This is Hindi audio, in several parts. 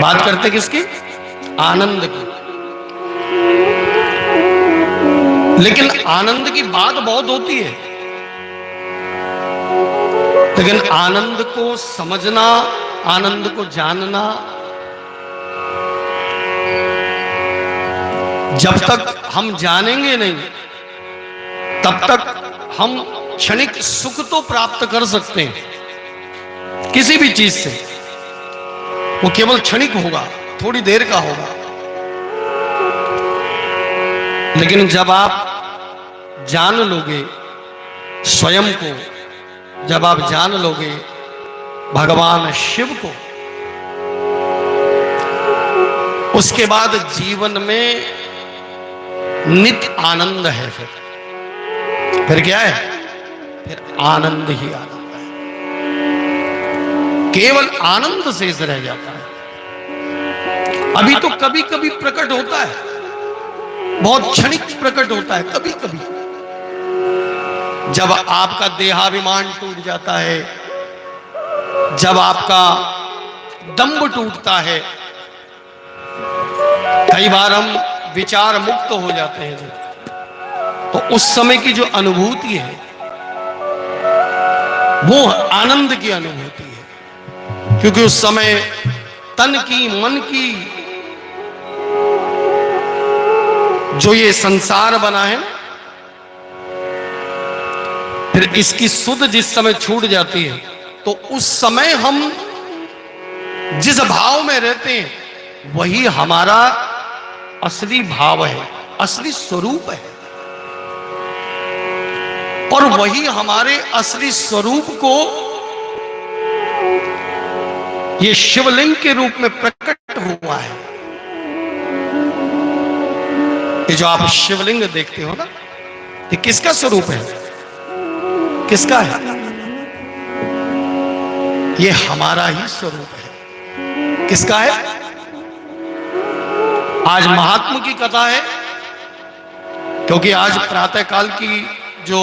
बात करते किसकी? आनंद की। लेकिन आनंद की बात बहुत होती है, लेकिन आनंद को समझना, आनंद को जानना, जब तक हम जानेंगे नहीं तब तक हम क्षणिक सुख तो प्राप्त कर सकते हैं किसी भी चीज से, वो केवल क्षणिक होगा, थोड़ी देर का होगा। लेकिन जब आप जान लोगे स्वयं को, जब आप जान लोगे भगवान शिव को, उसके बाद जीवन में नित्य आनंद है। फिर क्या है? फिर आनंद ही आनंद है, केवल आनंद शेष रह जाता है। अभी तो कभी कभी प्रकट होता है, बहुत क्षणिक प्रकट होता है कभी कभी, जब आपका देहाभिमान टूट जाता है, जब आपका दंभ टूटता है। कई बार हम विचार मुक्त हो जाते हैं, तो उस समय की जो अनुभूति है वो आनंद की अनुभूति है, क्योंकि उस समय तन की, मन की जो ये संसार बना है, फिर इसकी सुध जिस समय छूट जाती है, तो उस समय हम जिस भाव में रहते हैं वही हमारा असली भाव है, असली स्वरूप है। और वही हमारे असली स्वरूप को ये शिवलिंग के रूप में प्रकट हुआ है। ये जो आप शिवलिंग देखते हो ना, ये किसका स्वरूप है? किसका है? ये हमारा ही स्वरूप है। किसका है? आज महात्मा की कथा है, क्योंकि आज प्रातः काल की जो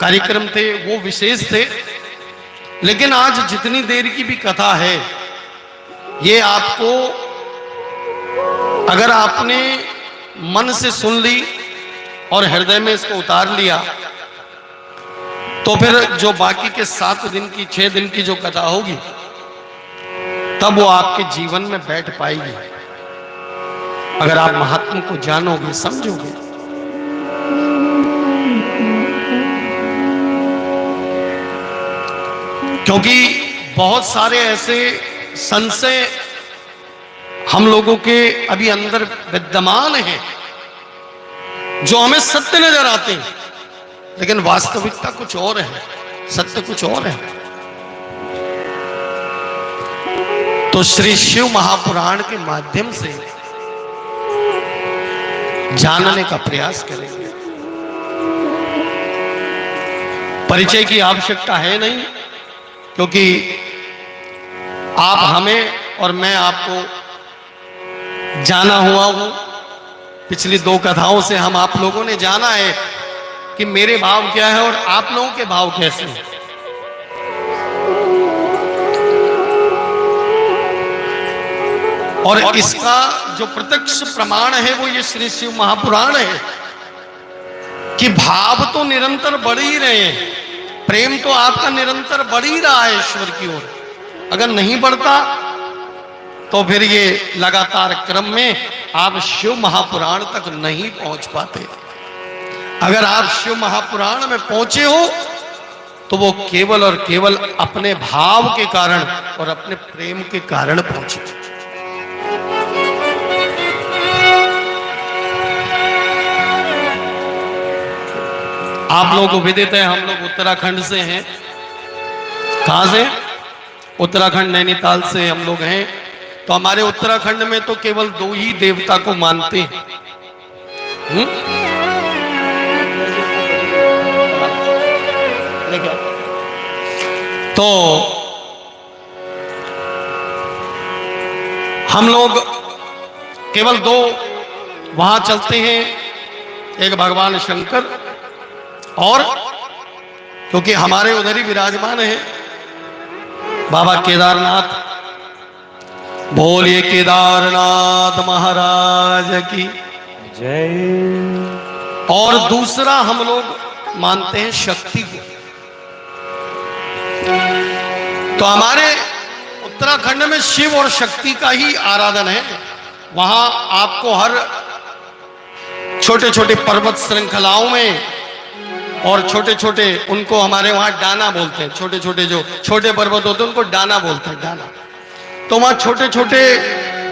कार्यक्रम थे वो विशेष थे, लेकिन आज जितनी देर की भी कथा है, ये आपको अगर आपने मन से सुन ली और हृदय में इसको उतार लिया, तो फिर जो बाकी के 7 दिन की, 6 दिन की जो कथा होगी, तब वो आपके जीवन में बैठ पाएगी, अगर आप महात्मा को जानोगे, समझोगे। क्योंकि बहुत सारे ऐसे संशय हम लोगों के अभी अंदर विद्यमान हैं, जो हमें सत्य नजर आते हैं, लेकिन वास्तविकता कुछ और है, सत्य कुछ और है। तो श्री शिव महापुराण के माध्यम से जानने का प्रयास करेंगे। परिचय की आवश्यकता है नहीं, क्योंकि आप हमें और मैं आपको जाना हुआ हूं। पिछली 2 कथाओं से हम आप लोगों ने जाना है कि मेरे भाव क्या है और आप लोगों के भाव कैसे हैं। और इसका जो प्रत्यक्ष प्रमाण है वो ये श्री शिव महापुराण है कि भाव तो निरंतर बढ़ ही रहे हैं, प्रेम तो आपका निरंतर बढ़ ही रहा है ईश्वर की ओर। अगर नहीं बढ़ता तो फिर ये लगातार क्रम में आप शिव महापुराण तक नहीं पहुंच पाते। अगर आप शिव महापुराण में पहुंचे हो तो वो केवल और केवल अपने भाव के कारण और अपने प्रेम के कारण पहुंचे। आप लोगों को विदित है, हम लोग उत्तराखंड से हैं। कहां से? उत्तराखंड, नैनीताल से हम लोग हैं। तो हमारे उत्तराखंड में तो केवल 2 ही देवता को मानते हैं। तो हम लोग केवल 2 वहां चलते हैं, एक भगवान शंकर, और क्योंकि हमारे उधर ही विराजमान है बाबा केदारनाथ, बोलिए केदारनाथ महाराज की जय। और दूसरा हम लोग मानते हैं शक्ति को। तो हमारे उत्तराखंड में शिव और शक्ति का ही आराधन है। वहां आपको हर छोटे छोटे पर्वत श्रृंखलाओं में और छोटे छोटे, उनको हमारे वहां डाना बोलते हैं, छोटे छोटे जो छोटे पर्वत होते हैं उनको डाना बोलते हैं, डाना। तो वहां छोटे छोटे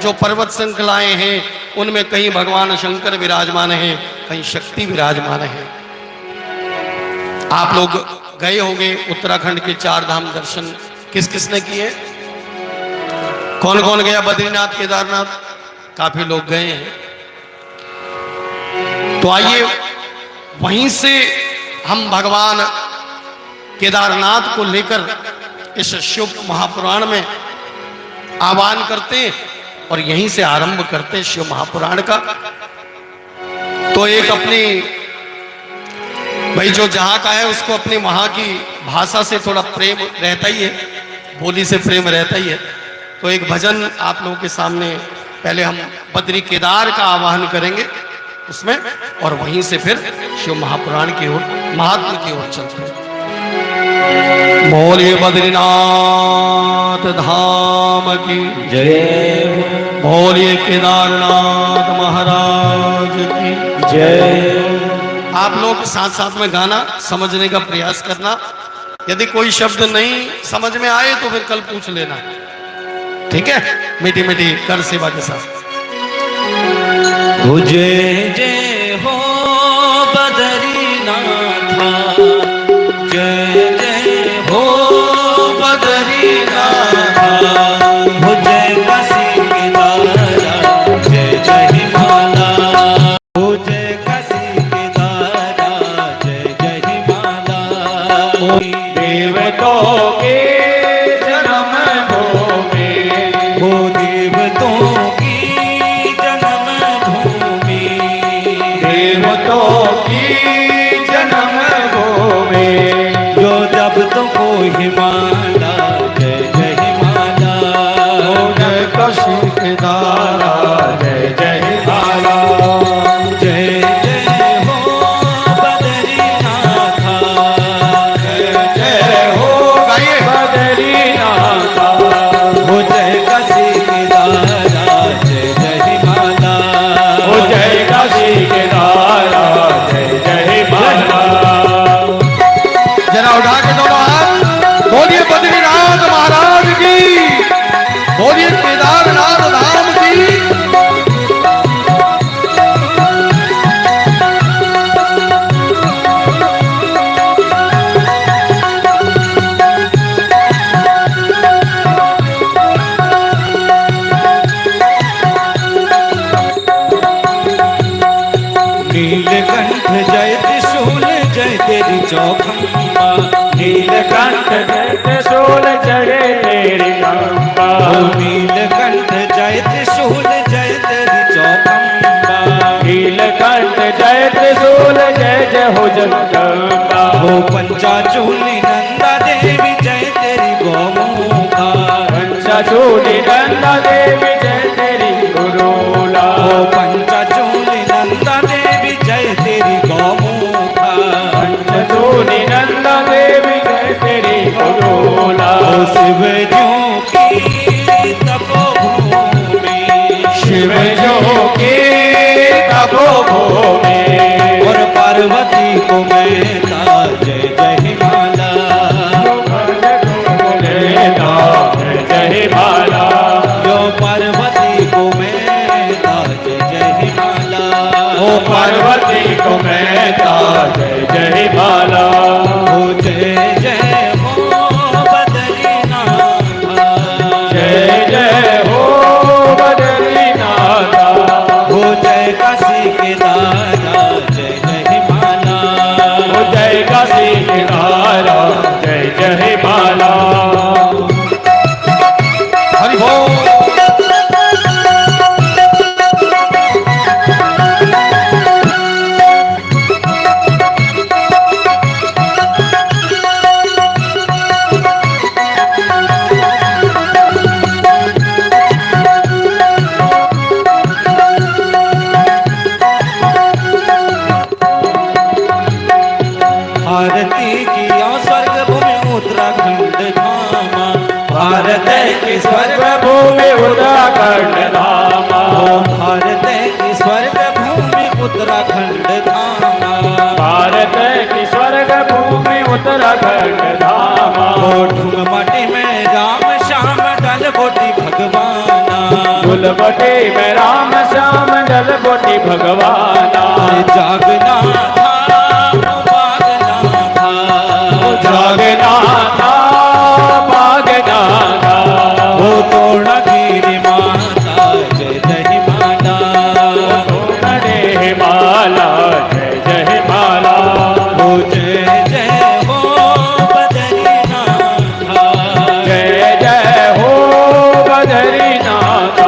जो पर्वत श्रृंखलाएं हैं उनमें कहीं भगवान शंकर विराजमान हैं, कहीं शक्ति विराजमान है। आप लोग गए होंगे उत्तराखंड के 4 धाम दर्शन, किस किसने किए? कौन कौन गया बद्रीनाथ केदारनाथ? काफी लोग गए हैं। तो आइए वहीं से हम भगवान केदारनाथ को लेकर इस शिव महापुराण में आह्वान करते हैं और यहीं से आरंभ करते हैं शिव महापुराण का। तो एक अपनी भाई जो जहां का है उसको अपनी वहां की भाषा से थोड़ा प्रेम रहता ही है, बोली से प्रेम रहता ही है। तो एक भजन आप लोगों के सामने पहले हम बद्री केदार का आवाहन करेंगे उसमें, और वहीं से फिर शिव महापुराण की ओर, महात्मा की ओर चलते हैं। बोलिए बद्रीनाथ धाम की जय। बोलिए केदारनाथ महाराज की जय। आप लोग साथ साथ में गाना समझने का प्रयास करना। यदि कोई शब्द नहीं समझ में आए तो फिर कल पूछ लेना, ठीक है? मीठी मीठी कर सेवा के साथ। जय जय हो बद्रीनाथ, जय जय हो बद्रीनाथ, हो जय काशी केदारा, जय जय हिमाला, हो जय काशी केदारा, जय जय हिमाला। देवतों के जन्म भूमि, हो देवतों की जन्म भूमि, देवतों की जन्म भूमि, जो जब तुमको हिमाला, जय जय हिमाला, हो जय काशी केदारा, जय जय हिमाला। जय जय हो बद्रीनाथ, जय जय हो बद्रीनाथ, हो जय काशी केदारा, जय जय हिमाला, हो जय काशी केदारा, जय जय हिमाला। जरा उठा के दोनों हाथ बोलिए बद्रीनाथ महाराज की, बोलिए केदारनाथ धाम की। नीलकंठ जय त्रिशूल जय तेरी चौखंबा, नीलकंठ जय त्रिशूल जय तेरी चौखंबा, नीलकंठ जय त्रिशूल जय तेरी चौखंबा, नीलकंठ जय त्रिशूल जय जय हो जगदम्बा, हो पंचाचूली नंदा देवी जय तेरी गौमुखा, पंचाचूली नंदा देवी जय तेरी गुरुला, हो पंचाचूली नंदा देवी जय तेरी गौमुखा, पंचचूली नंदा देवी जय तेरी गुरुला, हो शिव जो की तपोभूमि, शिव जो की तपोभूमि, और पार्वती को मैता जय जय हिमाला, जय जय हिमाला, जो पार्वती को मैता जय जय हिमाला, ओ पार्वती को मैता जय जय हिमाला, हो जय जय हो बद्रीनाथ, जय जय हो बद्रीनाथ, हो जय काशी केदारा, जय जय हिमाला, हो जय काशी केदारा, जय जय हिमाला। हरि बोल। भूमि उत्तराखंड धामा। भारत की स्वर्ग भूमि उत्तराखंड धामा। भारत की स्वर्ग भूमि उत्तराखंड धामा। ढूंग माटी में राम श्याम डलबोटी भगवाना। फूलबटी में राम श्याम डलबोटी भगवाना। जागना था भागना था। जागना था भागना था। वो तोड़गिरी माता जय जय माला। हरे माला जय जय माला। हो जय जय हो बद्रीनाथ। जय जय हो बद्रीनाथ।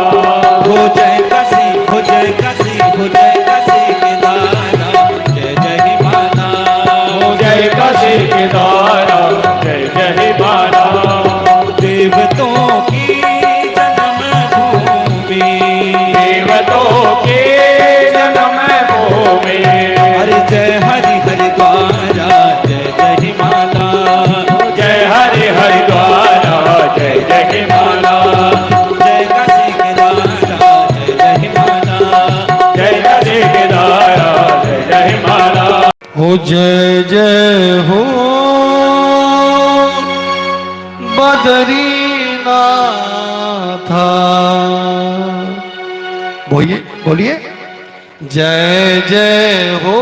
हो जय काशी हो जय काशी हो जय काशी केदारा जय जय माला। हो जय काशी केदारा जय जय माला। देवतों की जन्म भूमि। देवतों के जन्म भूमि। हरि जय हरि हरिद्वारा जय जय माला। जय हरि हरिद्वारा जय जय माला। जय काशी केदारा जय जय माला। जय काशी केदारा जय जय माला। हो जय जय हो बद्रीनाथ। बोलिए बोलिए जय जय हो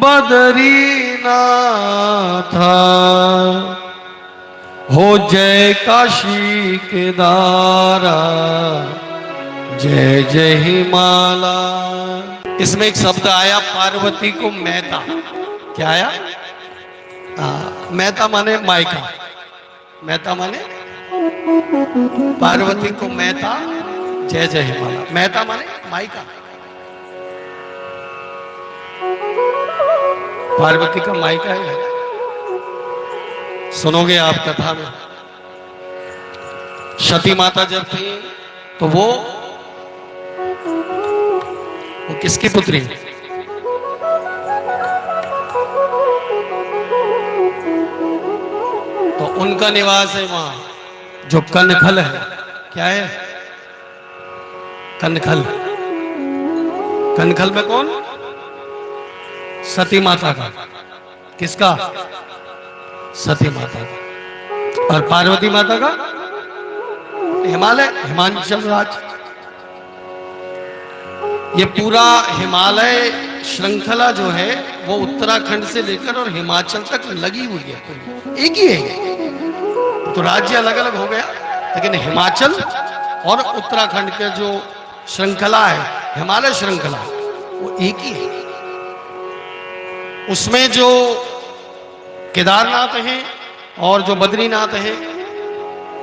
बद्रीनाथ। हो जय काशी केदारा जय जय हिमाला। इसमें एक शब्द आया पार्वती को मैता। क्या आया? मैता माने मायका। मैता माने पार्वती को मैता जय जय हिमाला। मैता माने मायका। पार्वती का मायका है। सुनोगे आप कथा में। सती माता जब थी तो वो किसकी पुत्री? तो उनका निवास है वहां जो कनखल है। क्या है? कनखल। कनखल में कौन? सती माता का। किसका? सती माता का। और पार्वती माता का हिमालय, हिमाचल राज्य। ये पूरा हिमालय श्रृंखला जो है वो उत्तराखंड से लेकर और हिमाचल तक लगी हुई है। एक ही है। तो राज्य अलग अलग हो गया लेकिन हिमाचल और उत्तराखंड के जो श्रृंखला है हिमालय श्रृंखला वो एक ही है। उसमें जो केदारनाथ है और जो बद्रीनाथ है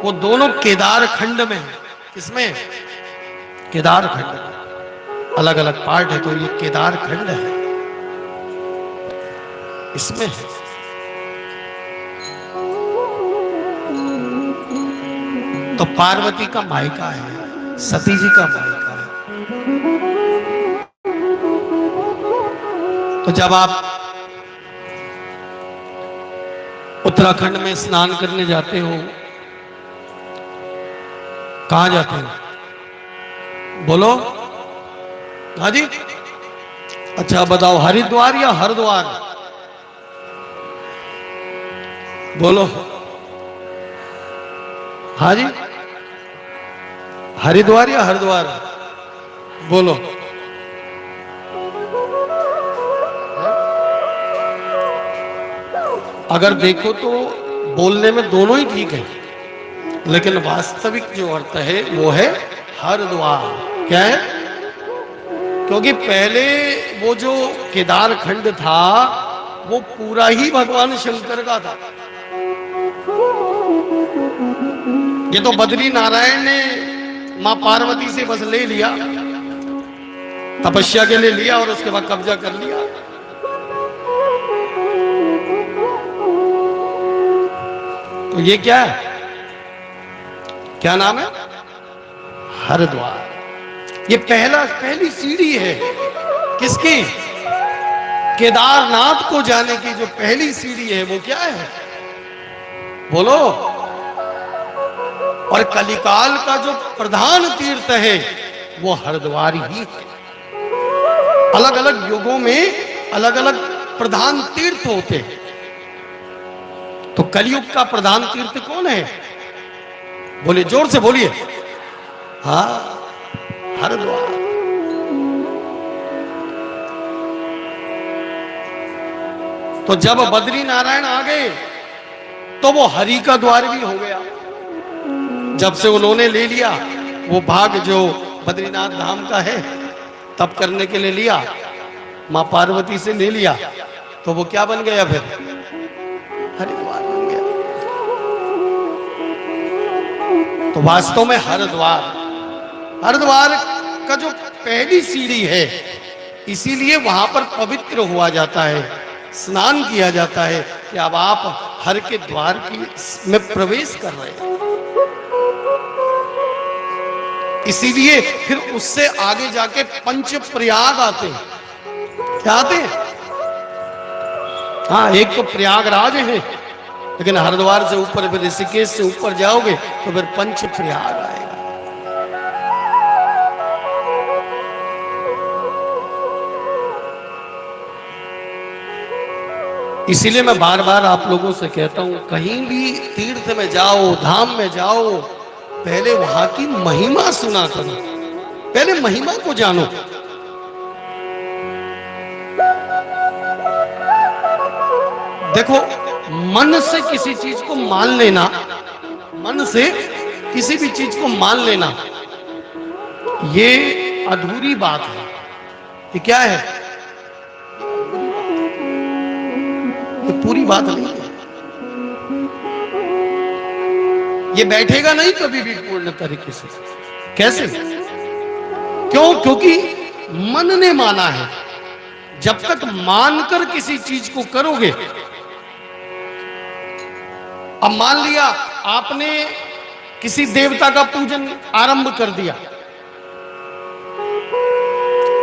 वो दोनों केदार खंड में है। किसमें? केदार खंड में। अलग अलग पार्ट है तो ये केदार खंड है। इसमें है। तो पार्वती का मायका है, सती जी का मायका है। तो जब आप उत्तराखंड में स्नान करने जाते हो, कहां जाते हो? बोलो। हाँ जी। अच्छा बताओ, हरिद्वार या हरिद्वार? बोलो। हाँ जी। हरिद्वार या हरिद्वार? बोलो। अगर देखो तो बोलने में दोनों ही ठीक है लेकिन वास्तविक जो अर्थ है वो है हरिद्वार। क्या है? क्योंकि पहले वो जो केदार खंड था वो पूरा ही भगवान शंकर का था। ये तो बद्री नारायण ने मां पार्वती से बस ले लिया, तपस्या के लिए लिया और उसके बाद कब्जा कर लिया। तो ये क्या है? क्या नाम है? हरिद्वार। ये पहली सीढ़ी है। किसकी? केदारनाथ को जाने की जो पहली सीढ़ी है वो क्या है? बोलो। और कलिकाल का जो प्रधान तीर्थ है वो हरिद्वार ही है। अलग अलग युगों में अलग अलग प्रधान तीर्थ होते हैं। तो कलयुग का प्रधान तीर्थ कौन है? बोलिए, जोर से बोलिए। हाँ, हरिद्वार। तो जब बद्री नारायण आ गए तो वो हरि का द्वार भी हो गया। जब से उन्होंने ले लिया वो भाग जो बद्रीनाथ धाम का है, तप करने के लिए लिया, मां पार्वती से ले लिया, तो वो क्या बन गया? फिर हरिद्वार बन गया। तो वास्तव में हरिद्वार का जो पहली सीढ़ी है, इसीलिए वहां पर पवित्र हुआ जाता है, स्नान किया जाता है कि अब आप हर के द्वार की में प्रवेश कर रहे हैं। इसीलिए फिर उससे आगे जाके पंच प्रयाग आते हैं। क्या आते हैं? हाँ, एक तो प्रयागराज है, लेकिन हरिद्वार से ऊपर, फिर ऋषिकेश से ऊपर जाओगे तो फिर पंच प्रयाग आएगा। इसीलिए मैं बार बार आप लोगों से कहता हूं, कहीं भी तीर्थ में जाओ, धाम में जाओ, पहले वहां की महिमा सुना करो, पहले महिमा को जानो। देखो, मन से किसी चीज को मान लेना, मन से किसी भी चीज को मान लेना, ये अधूरी बात है। ये क्या है? ये पूरी बात नहीं है। ये बैठेगा नहीं कभी भी पूर्ण तरीके से। कैसे? क्यों? क्योंकि मन ने माना है। जब तक मानकर किसी चीज को करोगे, अब मान लिया आपने किसी देवता का पूजन आरंभ कर दिया,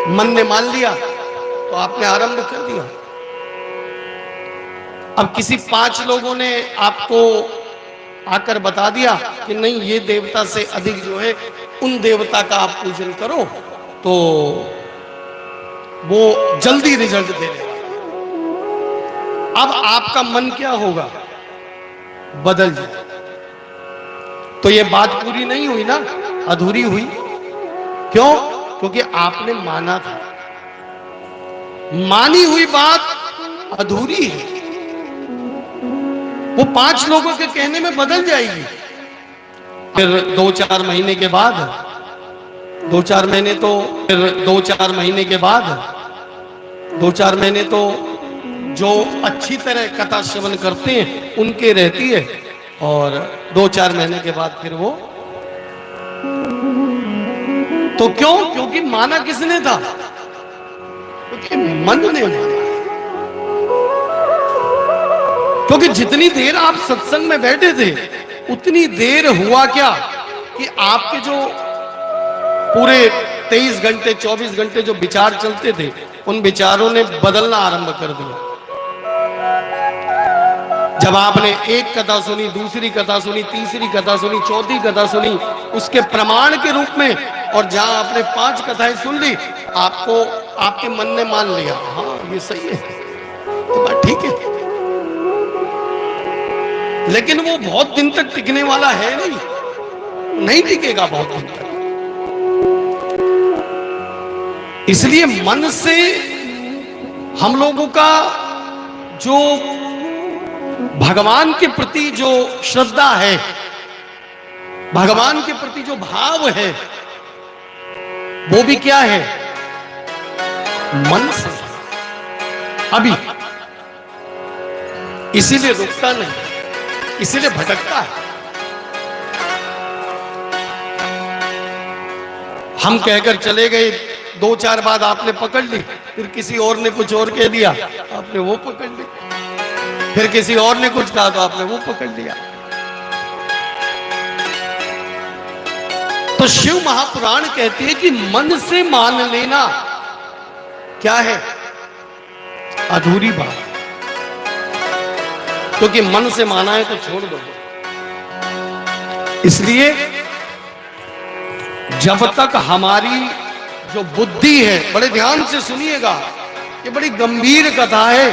मन ने मान लिया तो आपने आरंभ कर दिया। अब किसी 5 लोगों ने आपको आकर बता दिया कि नहीं, ये देवता से अधिक जो है उन देवता का आप पूजन करो, तो वो जल्दी रिजल्ट दे देगा। अब आपका मन क्या होगा? बदल जाए। तो ये बात पूरी नहीं हुई ना, अधूरी हुई। क्यों? क्योंकि आपने माना था। मानी हुई बात अधूरी है, वो 5 लोगों के कहने में बदल जाएगी। फिर 2-4 महीने के बाद, 2-4 महीने तो, फिर 2-4 महीने के बाद, 2-4 महीने तो जो अच्छी तरह कथा श्रवण करते हैं उनके रहती है, और 2-4 महीने के बाद फिर वो, तो क्यों? क्योंकि माना किसने था? क्योंकि मन ने माना। क्योंकि जितनी देर आप सत्संग में बैठे थे, उतनी देर हुआ क्या कि आपके जो पूरे 23 घंटे 24 घंटे जो विचार चलते थे, उन विचारों ने बदलना आरंभ कर दिया। जब आपने एक कथा सुनी, दूसरी कथा सुनी, तीसरी कथा सुनी, चौथी कथा सुनी, उसके प्रमाण के रूप में, और जहां आपने 5 कथाएं सुन ली, आपको आपके मन ने मान लिया, हाँ ये सही है, तो बात ठीक है। लेकिन वो बहुत दिन तक टिकने वाला है नहीं टिकेगा बहुत दिन तक। इसलिए मन से हम लोगों का जो भगवान के प्रति जो श्रद्धा है, भगवान के प्रति जो भाव है, वो भी क्या है? मन से। अभी इसीलिए रुकता नहीं, इसीलिए भटकता है। हम कहकर चले गए, 2-4 बात आपने पकड़ ली, फिर किसी और ने कुछ और कह दिया, आपने वो पकड़ ली, फिर किसी और ने कुछ कहा तो आपने वो पकड़ लिया। तो शिव महापुराण कहते हैं कि मन से मान लेना क्या है? अधूरी बात। क्योंकि मन से माना है तो छोड़ दो। इसलिए जब तक हमारी जो बुद्धि है, बड़े ध्यान से सुनिएगा, ये बड़ी गंभीर कथा है,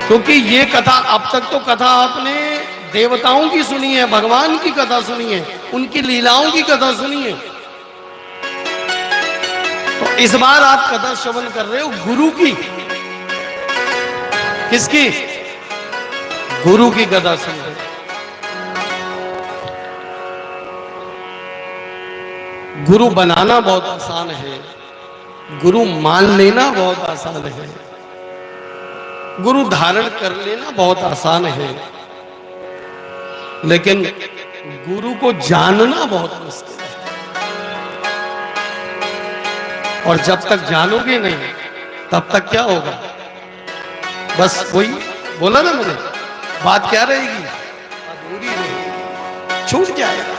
क्योंकि ये कथा, अब तक तो कथा आपने देवताओं की सुनी है, भगवान की कथा सुनी है, उनकी लीलाओं की कथा सुनी है। तो इस बार आप कथा श्रवण कर रहे हो गुरु की। किसकी? गुरु की कथा सुन रहे हो। गुरु बनाना बहुत आसान है, गुरु मान लेना बहुत आसान है, गुरु धारण कर लेना बहुत आसान है, लेकिन गुरु को जानना बहुत मुश्किल है। और जब तक जानोगे नहीं, तब तक क्या होगा? बस वही बोला ना मैंने, बात क्या रहेगी? अधूरी रहेगी, छूट जाएगा।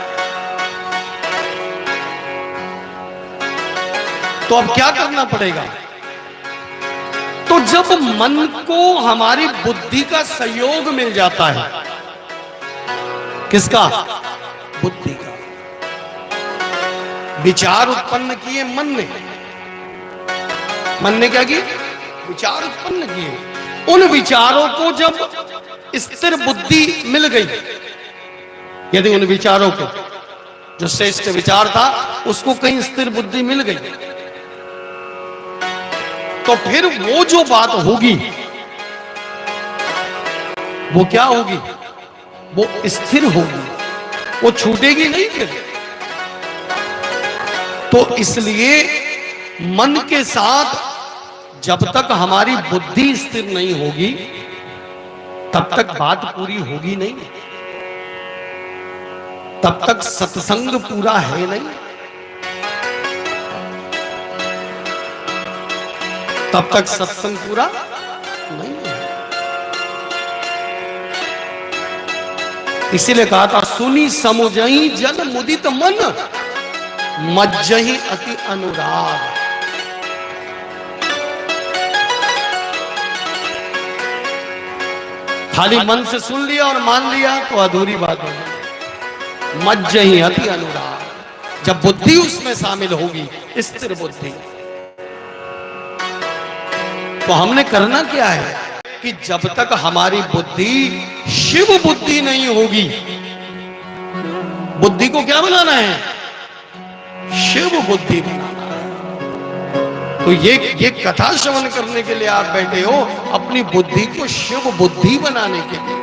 तो अब क्या करना पड़ेगा? तो जब मन को हमारी बुद्धि का सहयोग मिल जाता है, किसका? बुद्धि का। विचार उत्पन्न किए मन ने। मन ने क्या किए? विचार उत्पन्न किए। उन विचारों को जब स्थिर बुद्धि मिल गई, यदि उन विचारों को, जो श्रेष्ठ विचार था, उसको कहीं स्थिर बुद्धि मिल गई, तो फिर वो जो बात होगी वो क्या होगी? वो स्थिर होगी, वो छूटेगी नहीं फिर। तो इसलिए मन के साथ जब तक हमारी बुद्धि स्थिर नहीं होगी, तब तक बात पूरी होगी नहीं, तब तक सत्संग पूरा है नहीं, तब तक सत्संग पूरा नहीं है। इसीलिए कहा था, सुनी समुझई जन मुदित मन, मज्जहि अति अनुराग। खाली मन से सुन लिया और मान लिया तो अधूरी बात होगी। मज्जहि अति अनुराग, जब बुद्धि उसमें शामिल होगी, स्थिर बुद्धि, तो हमने करना क्या है कि जब तक हमारी बुद्धि शिव बुद्धि नहीं होगी, बुद्धि को क्या बनाना है? शिव बुद्धि बनाना है। तो ये कथा श्रवण करने के लिए आप बैठे हो, अपनी बुद्धि को शिव बुद्धि बनाने के लिए।